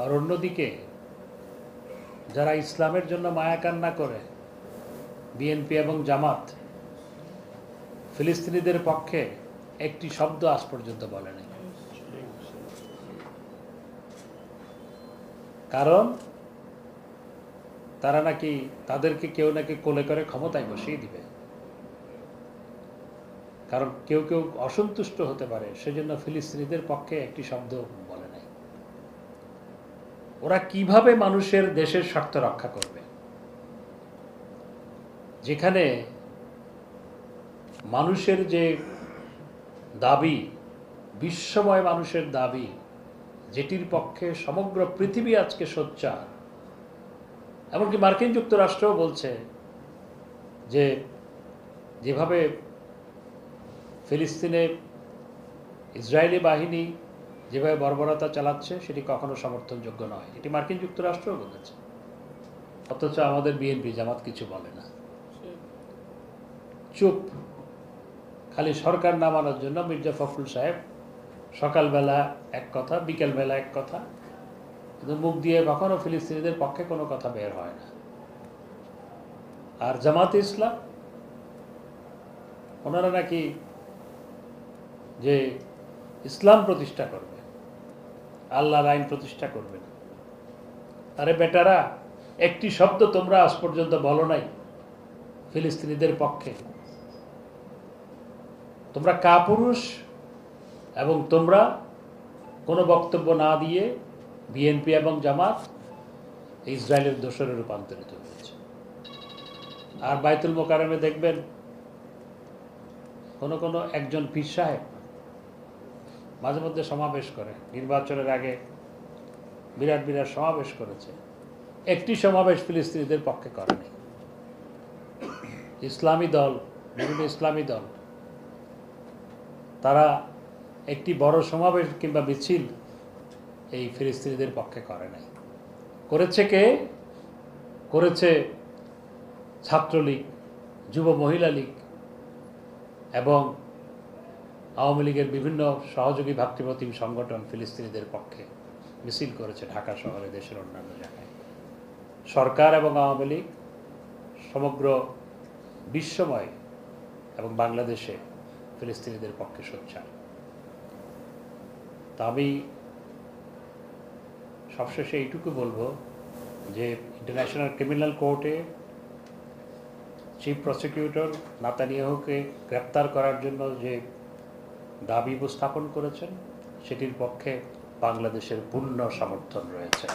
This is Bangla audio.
আর অন্যদিকে যারা ইসলামের জন্য মায়া কান্না করে বিএনপি এবং জামাত ফিলিস্তিনিদের পক্ষে একটি শব্দ আজ পর্যন্ত বলেনি। কারণ তারা নাকি তাদেরকে কেউ নাকি কোলে করে ক্ষমতায় বসিয়ে দিবে, কারণ কেউ কেউ অসন্তুষ্ট হতে পারে, সেজন্য ফিলিস্তিনিদের পক্ষে একটি শব্দ বলে নাই। ওরা কিভাবে মানুষের দেশের স্বার্থ রক্ষা করবে, যেখানে মানুষের যে দাবি, বিশ্বময় মানুষের দাবি, যেটির পক্ষে সমগ্র পৃথিবী আজকে সোচ্চার, এমনকি মার্কিন যুক্তরাষ্ট্রও বলছে যে যেভাবে ফিলিস্তিনে ইসরায়েলি বাহিনী যেভাবে বর্বরতা চালাচ্ছে সেটি কখনো সমর্থনযোগ্য নয়, এটি মার্কিন যুক্তরাষ্ট্রও বলেছে। অথচ আমাদের বিএনপি জামাত কিছু বলে না, চুপ। খালি সরকার নামানোর জন্য মির্জা ফখরুল সাহেব সকালবেলা এক কথা, বিকেলবেলা এক কথা, কিন্তু মুখ দিয়ে কখনো ফিলিস্তিনিদের পক্ষে কোনো কথা বের হয় না। আর জামাতে ইসলাম, ওনারা নাকি যে ইসলাম প্রতিষ্ঠা করবে, আল্লাহর আইন প্রতিষ্ঠা করবে না। আরে বেটারা, একটি শব্দ তোমরা আজ পর্যন্ত বলো নাই ফিলিস্তিনিদের পক্ষে। তোমরা কাপুরুষ, এবং তোমরা কোনো বক্তব্য না দিয়ে বিএনপি এবং জামাত ইসরায়েলের দোসরে রূপান্তরিত হয়েছে। আর বাইতুল মোকাররমে দেখবেন কোনো একজন পীর সাহেব মাঝে মধ্যে সমাবেশ করে, নির্বাচনের আগে বিরাট বিরাট সমাবেশ করেছে, একটি সমাবেশ ফিলিস্তিনিদের পক্ষে করেনি। ইসলামী দল, বিভিন্ন ইসলামী দল, তারা একটি বড় সমাবেশ কিংবা মিছিল এই ফিলিস্তিনিদের পক্ষে করে নাই। করেছে কে? করেছে ছাত্রলীগ, যুব মহিলা লীগ এবং আওয়ামী লীগের বিভিন্ন সহযোগী ভাতৃপ্রতিম সংগঠন ফিলিস্তিনিদের পক্ষে মিছিল করেছে ঢাকা শহরে, দেশের অন্যান্য জায়গায়। সরকার এবং আওয়ামী লীগ সমগ্র বিশ্বময় এবং বাংলাদেশে ফিলিস্তিনিদের পক্ষে সোচ্চার। তা আমি সবশেষে এইটুকু বলবো যে ইন্টারন্যাশনাল ক্রিমিনাল কোর্টে চিফ প্রসিকিউটর নেতানিয়াহুকে গ্রেপ্তার করার জন্য যে দাবি উপস্থাপন করেছেন, সেটির পক্ষে বাংলাদেশের পূর্ণ সমর্থন রয়েছে।